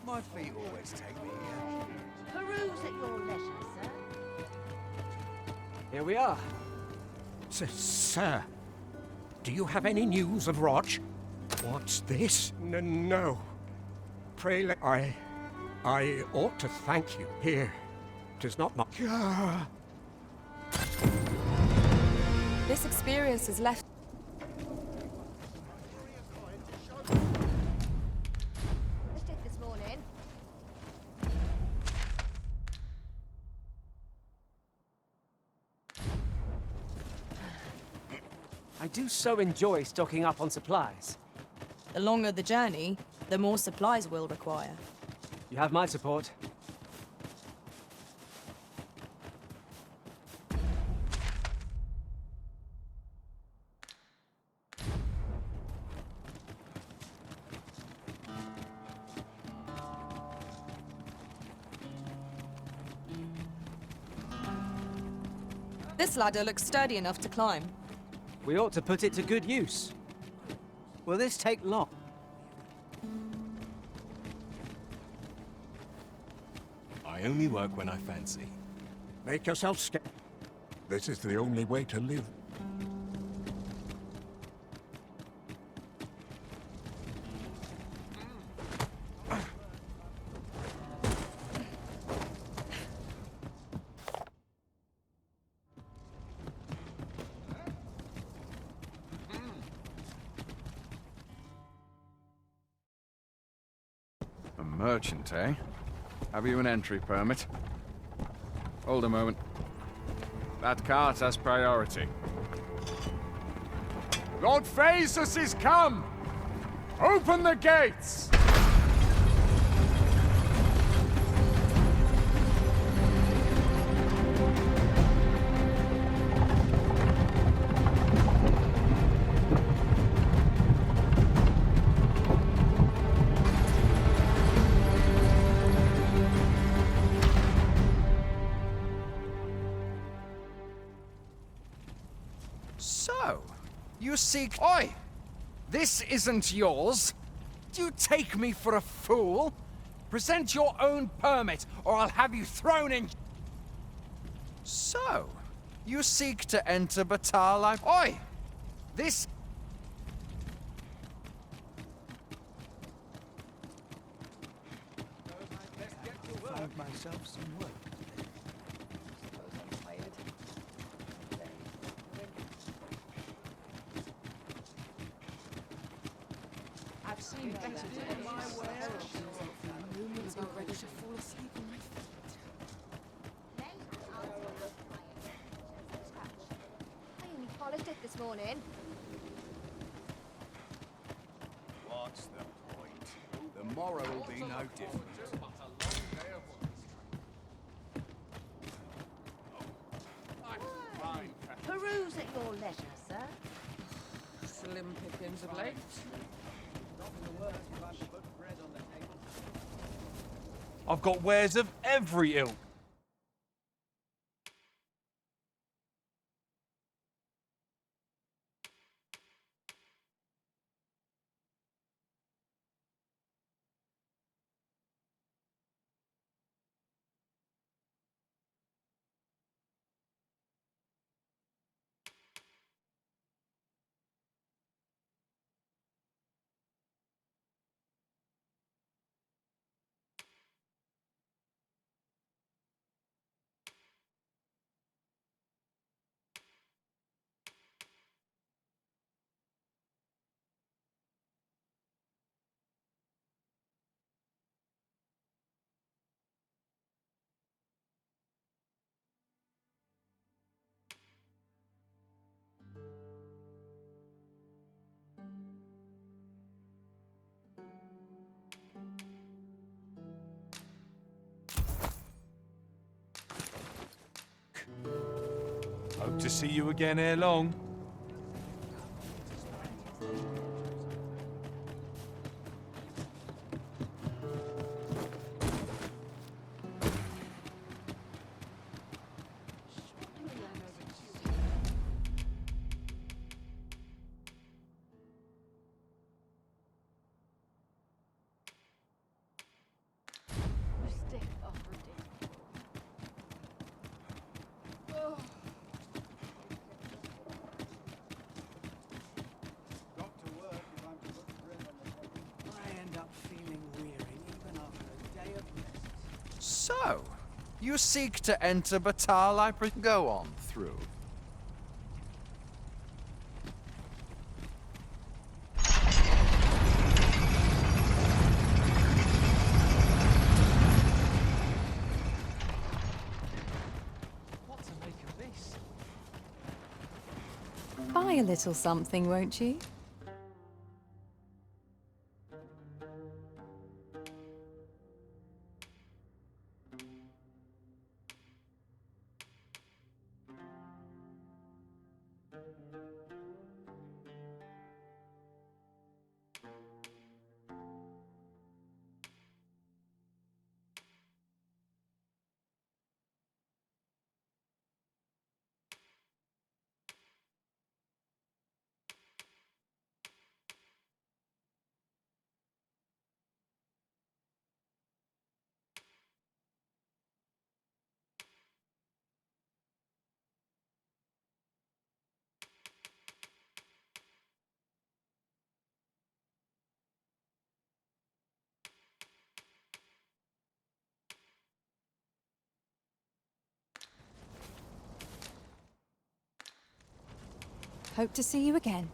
My feet always take me here. Peruse at your leisure, sir. Here we are. Sir, do you have any news of Roch? What's this? No. Pray let I ought to thank you. Here, 'tis not much. This experience has left. This morning. I do so enjoy stocking up on supplies. The longer the journey, the more supplies we'll require. You have my support. This ladder looks sturdy enough to climb. We ought to put it to good use. Will this take long? I only work when I fancy. Make yourself scarce. This is the only way to live. A merchant, eh? Have you an entry permit? Hold a moment. That cart has priority. Lord Phaesus is come! Open the gates! So, you seek... Oi! This isn't yours. Do you take me for a fool? Present your own permit, or I'll have you thrown in... So, you seek to enter Batar like... Oi! This... Find myself some work. I've seen better in my way. Moments are ready to fall asleep on my feet. I only polished it this morning. What's the point? The morrow will be no different. Peruse at your leisure, sir. Slim pickings of late. I've got wares of every ilk. Hope to see you again ere long. I end up feeling weary even after a day of rest. So, you seek to enter Batal, Go on through. What to make of this? Buy a little something, won't you? Hope to see you again.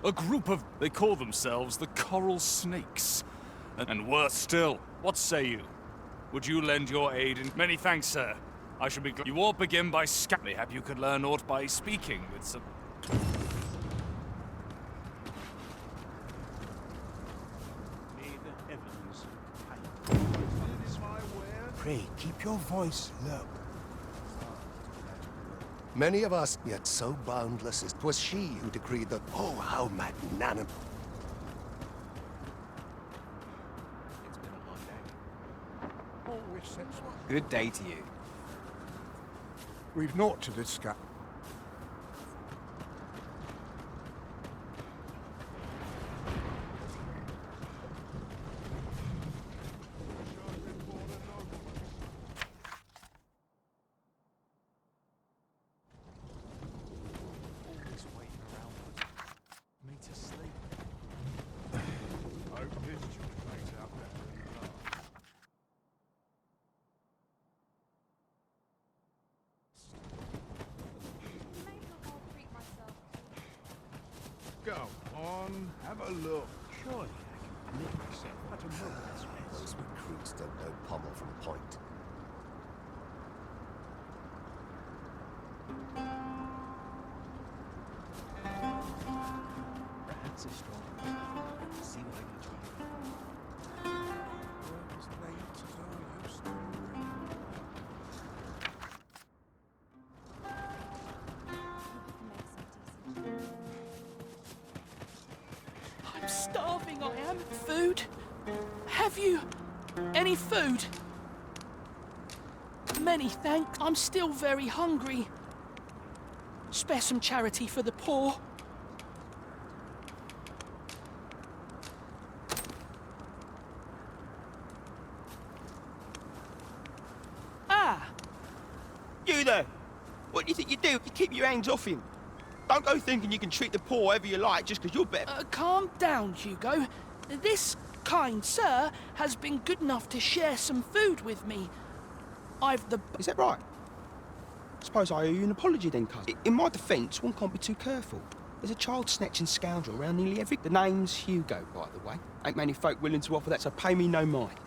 A group of... They call themselves the Coral Snakes. And worse still, what say you? Would you lend your aid in... Many thanks, sir. I shall be glad... You all begin by Mayhap you could learn aught by speaking with some... Pray, keep your voice low. Many of us, yet so boundless as 'twas she who decreed that. Oh, how magnanimous! It's been a long day. Always sensible. Good day to you. We've naught to discuss. Always waiting around for me to sleep. Hope this joint makes out better than last. Go on, have a look. Surely I can admit myself at a moment's Those rest. recruits don't know pommel from point. Perhaps it's strong. Let's see what I can try. As late as I used to remember. I'm starving, I am. Food? Have you any food? Many thanks. I'm still very hungry. Spare some charity for the poor. Ah, You there! What do you think you do? You keep your hands off him. Don't go thinking you can treat the poor however you like just because you're better. calm down, Hugo. This kind sir has been good enough to share some food with me. I've the... Is that right? Suppose I owe you an apology then, cousin. In my defence, one can't be too careful. There's a child-snatching scoundrel around nearly every... The name's Hugo, by the way. Ain't many folk willing to offer that, so pay me no mind.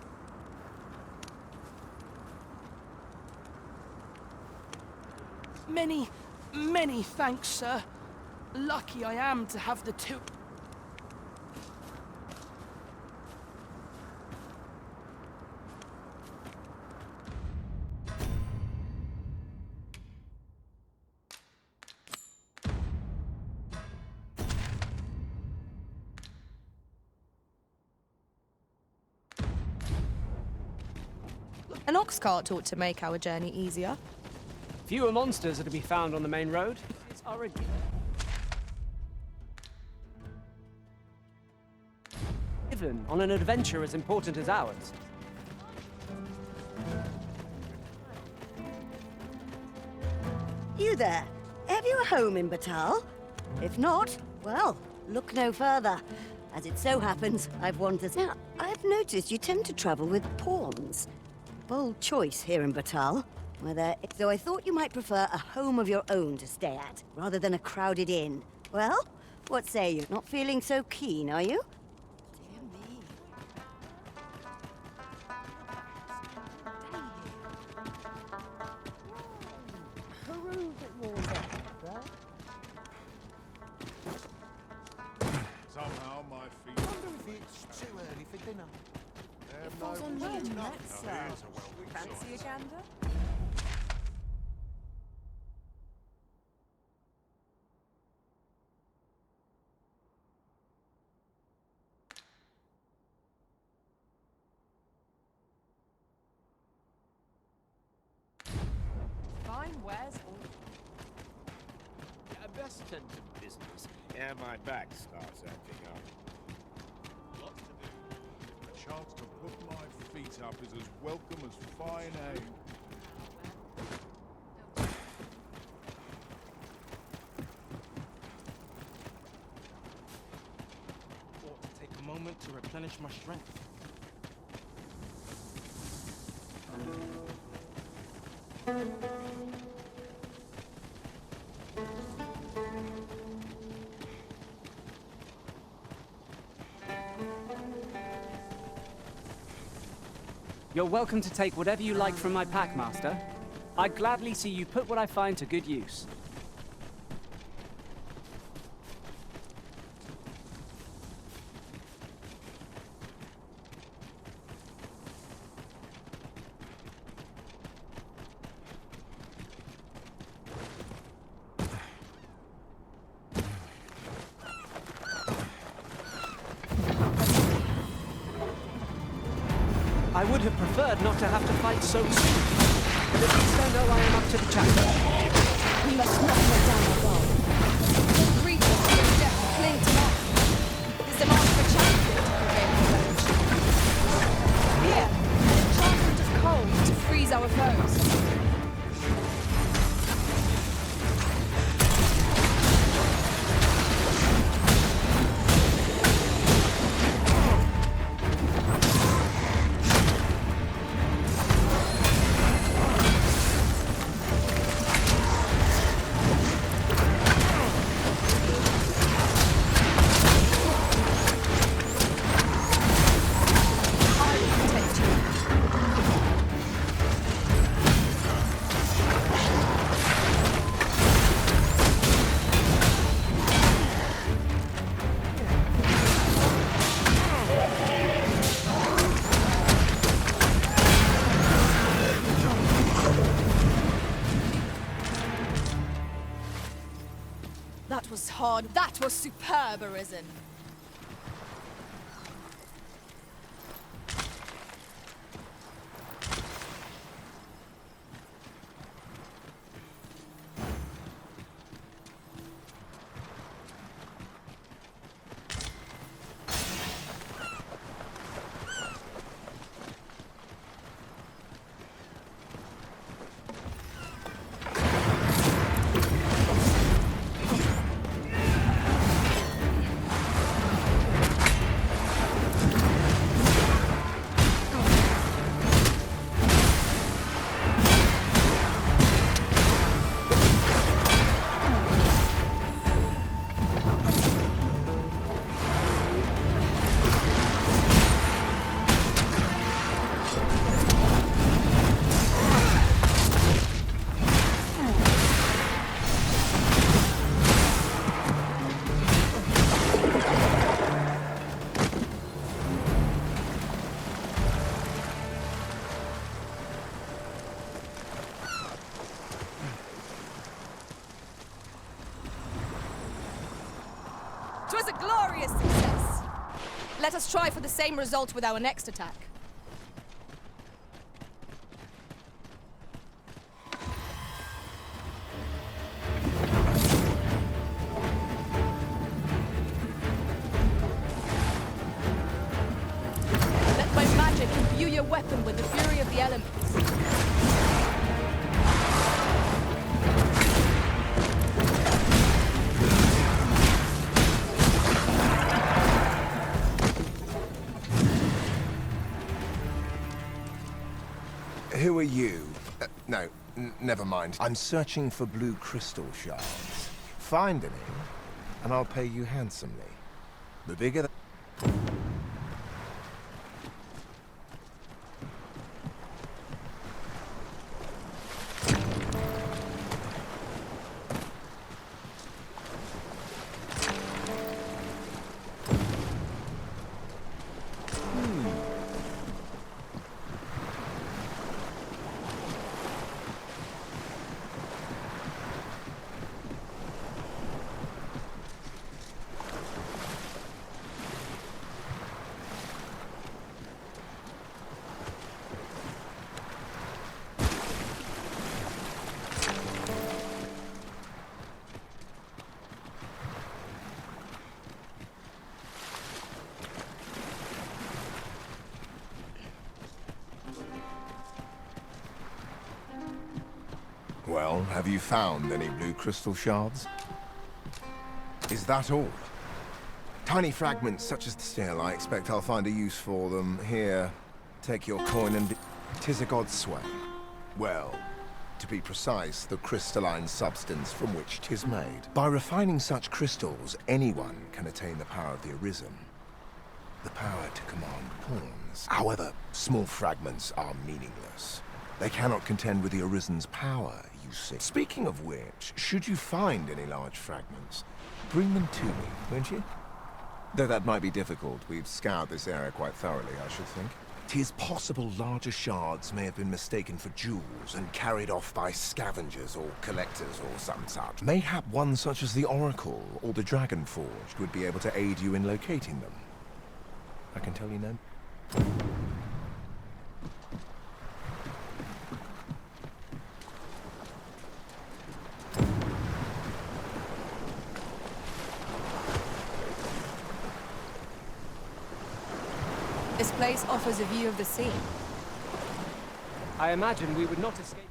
Many thanks, sir. Lucky I am to have the two... An ox cart ought to make our journey easier. Fewer monsters are to be found on the main road. It's already... Given on an adventure as important as ours. You there? Have you a home in Batal? If not, well, look no further. As it so happens, I've wanted... Now, I've noticed you tend to travel with pawns. Bold choice here in Batal, where there... Though I thought you might prefer a home of your own to stay at, rather than a crowded inn. Well, what say you? Not feeling so keen, are you? Dear me. Somehow my feet... It's too early for dinner. It falls on me and Matt, sir. Here's a well-big Fancy a size. gander? Fine wares all... Best tend to business. Yeah, my back starts acting up. Lots to do. A chance to put my feet up is as welcome as fine ale. Ought to take a moment to replenish my strength. You're welcome to take whatever you like from my pack, Master. I'd gladly see you put what I find to good use. I would have preferred not to have to fight so soon, but at least I know I am up to the challenge. We must not let down our guard. The creatures fear death cling to life. His demand for champion to prevail revenge. Here, an enchantment of cold to freeze our foes. That was hard. That was superb, Arisen. Twas a glorious success. Let us try for the same result with our next attack. a weapon with the fury of the elements. Who are you? No, never mind. I'm searching for blue crystal shards. Find any, and I'll pay you handsomely. The bigger the... Well, have you found any blue crystal shards? Is that all? Tiny fragments such as the still, I expect I'll find a use for them. Here, take your coin and... 'Tis a god's sway. Well, to be precise, the crystalline substance from which 'tis made. By refining such crystals, anyone can attain the power of the Arisen. The power to command pawns. However, small fragments are meaningless. They cannot contend with the Arisen's power, you see. Speaking of which, should you find any large fragments, bring them to me, won't you? Though that might be difficult. We've scoured this area quite thoroughly, I should think. 'Tis possible larger shards may have been mistaken for jewels and carried off by scavengers or collectors or some such. Mayhap one such as the Oracle or the Dragon Forged would be able to aid you in locating them. I can tell you no. This place offers a view of the sea. I imagine we would not escape.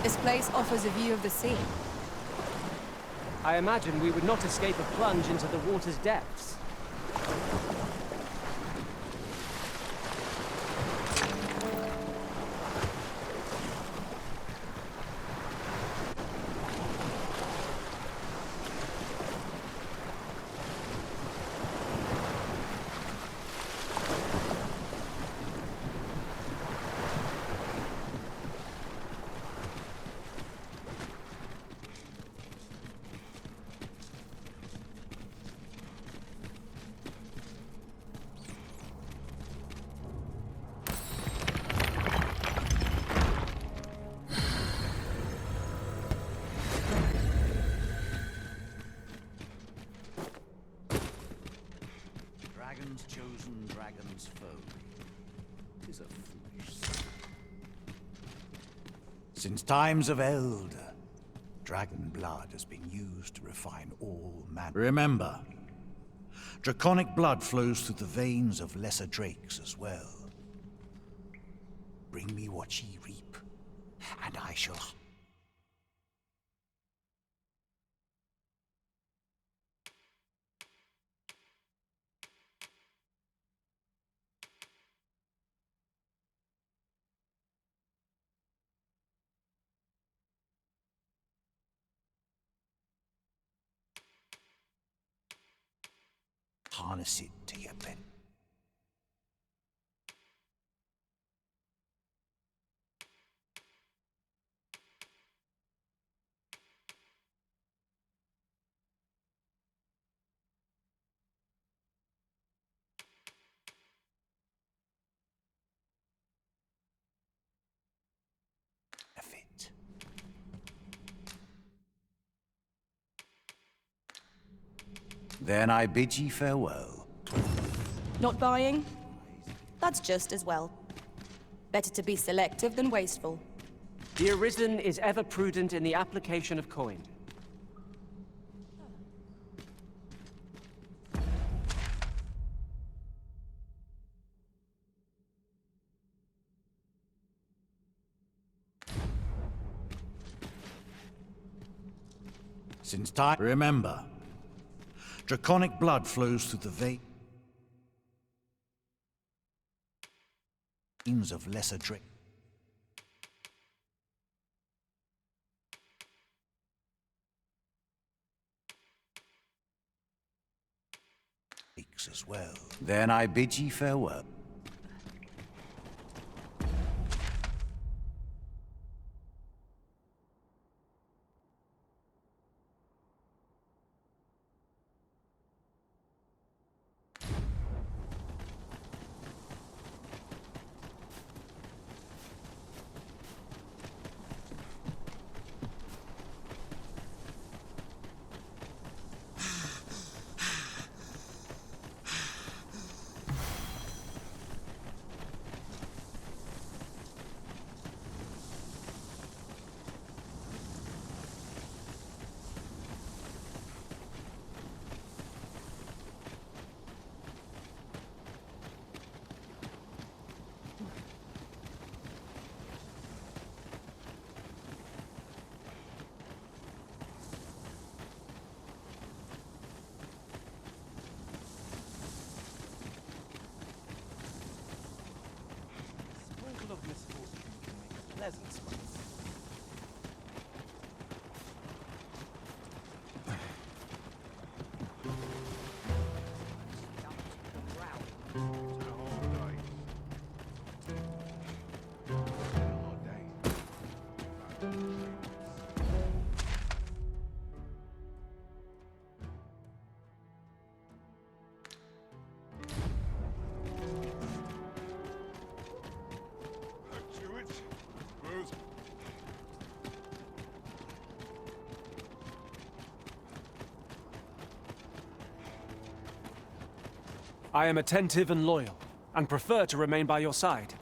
This place offers a view of the sea. I imagine we would not escape a plunge into the water's depths. Dragon's chosen, dragon's foe. 'Tis a foolish saying. Since times of eld, dragon blood has been used to refine all manner. Remember, draconic blood flows through the veins of lesser drakes as well. Bring me what ye reap, and I shall... harness it to your bed. A fit. Then I bid ye farewell. Not buying? That's just as well. Better to be selective than wasteful. The Arisen is ever prudent in the application of coin. Since time... Remember, draconic blood flows through the veins of lesser drakes as well. Then I bid ye farewell. I am attentive and loyal, and prefer to remain by your side.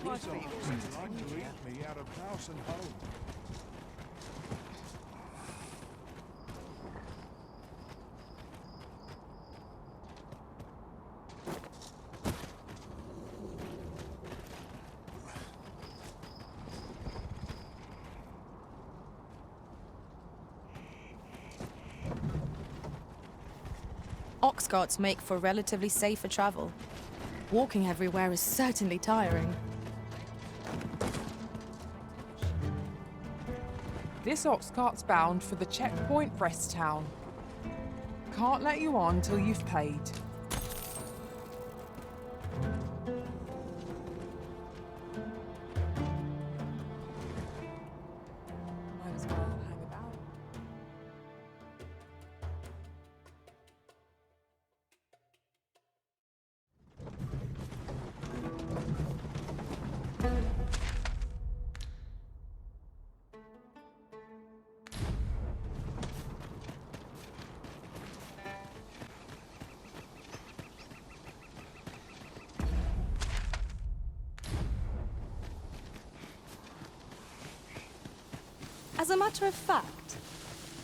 These arms like to eat me out of house and home. Ox carts make for relatively safer travel. Walking everywhere is certainly tiring. This ox cart's bound for the checkpoint rest town. Can't let you on till you've paid. Might as well hang about. As a matter of fact,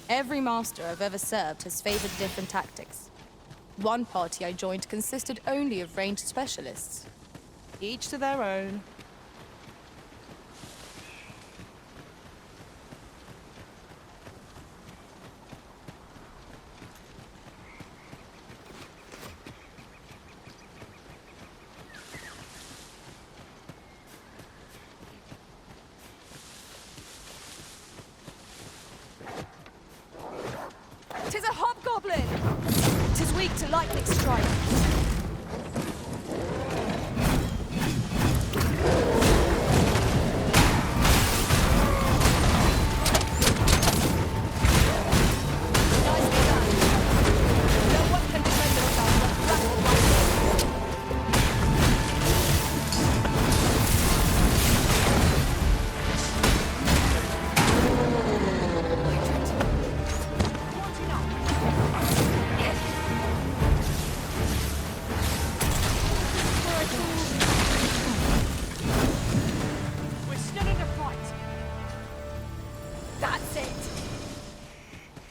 every master I've ever served has favored different tactics. One party I joined consisted only of ranged specialists. Each to their own. "'Tis a hobgoblin! 'Tis weak to lightning strike."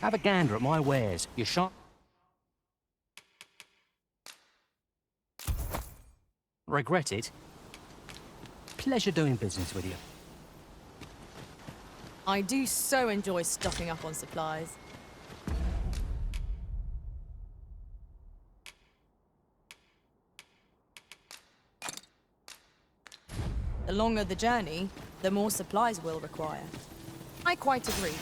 Have a gander at my wares. You shan't regret it. Pleasure doing business with you. I do so enjoy stocking up on supplies. The longer the journey, the more supplies we'll require. I quite agree.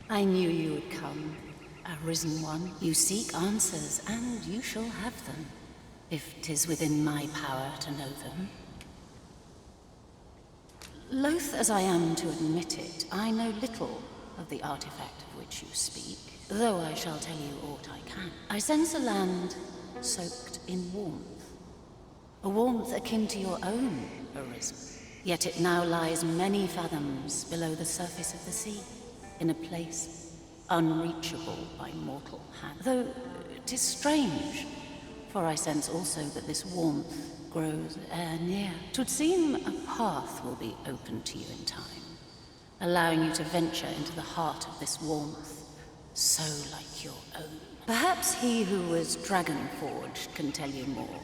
I knew you would come, Arisen One. You seek answers, and you shall have them, if 'tis within my power to know them. Loath as I am to admit it, I know little of the artifact of which you speak, though I shall tell you aught I can. I sense a land soaked in warmth, a warmth akin to your own, Arisen. Yet it now lies many fathoms below the surface of the sea, in a place unreachable by mortal hand. Though 'tis strange, for I sense also that this warmth grows ere near. 'Twould seem a path will be open to you in time, allowing you to venture into the heart of this warmth, so like your own. Perhaps he who was dragon-forged can tell you more.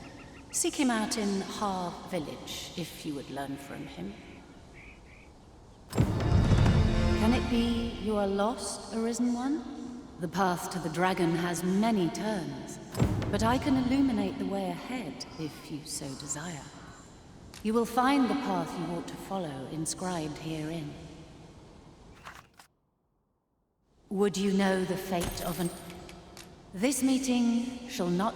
Seek him out in Har village, if you would learn from him. Can it be you are lost, Arisen One? The path to the dragon has many turns, but I can illuminate the way ahead, if you so desire. You will find the path you ought to follow inscribed herein. Would you know the fate of an... This meeting shall not...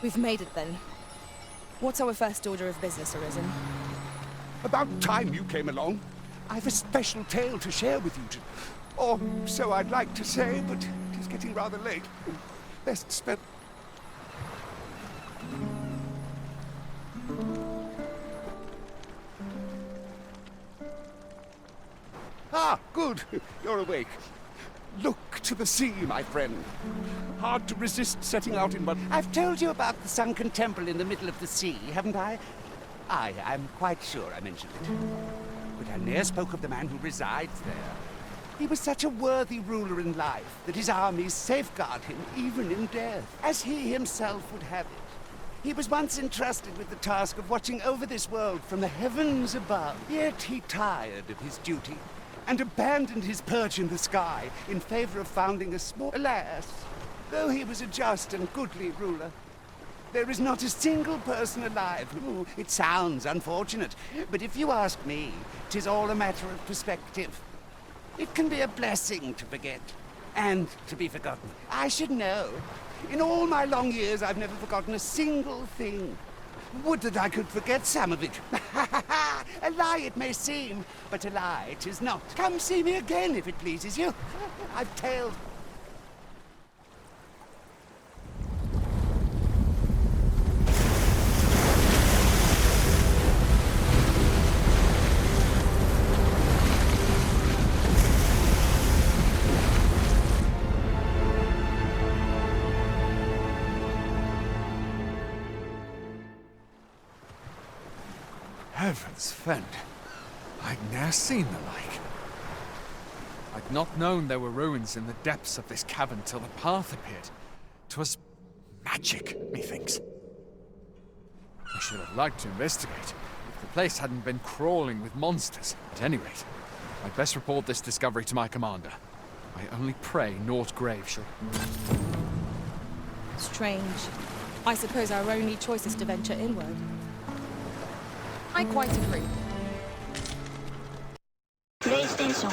We've made it then. What's our first order of business, Arisen? About time you came along. I've a special tale to share with you. Or so I'd like to say, but it is getting rather late. Best spend... Ah, good. You're awake. Look to the sea, my friend. Hard to resist setting out in one. I've told you about the sunken temple in the middle of the sea, haven't I? Aye, I'm quite sure I mentioned it. But I ne'er spoke of the man who resides there. He was such a worthy ruler in life that his armies safeguard him even in death, as he himself would have it. He was once entrusted with the task of watching over this world from the heavens above. Yet he tired of his duty and abandoned his perch in the sky in favor of founding a small... Alas, though he was a just and goodly ruler, there is not a single person alive. Ooh, it sounds unfortunate, but if you ask me, 'tis all a matter of perspective. It can be a blessing to forget, and to be forgotten. I should know. In all my long years, I've never forgotten a single thing. Would that I could forget some of it. A lie it may seem, but a lie 'tis not. Come see me again if it pleases you. I've tailed... Heavens fend. I'd ne'er seen the like. I'd not known there were ruins in the depths of this cavern till the path appeared. 'Twas magic, methinks. I should have liked to investigate if the place hadn't been crawling with monsters. At any rate, I'd best report this discovery to my commander. I only pray naught grave shall... Strange. I suppose our only choice is to venture inward. I quite agree. PlayStation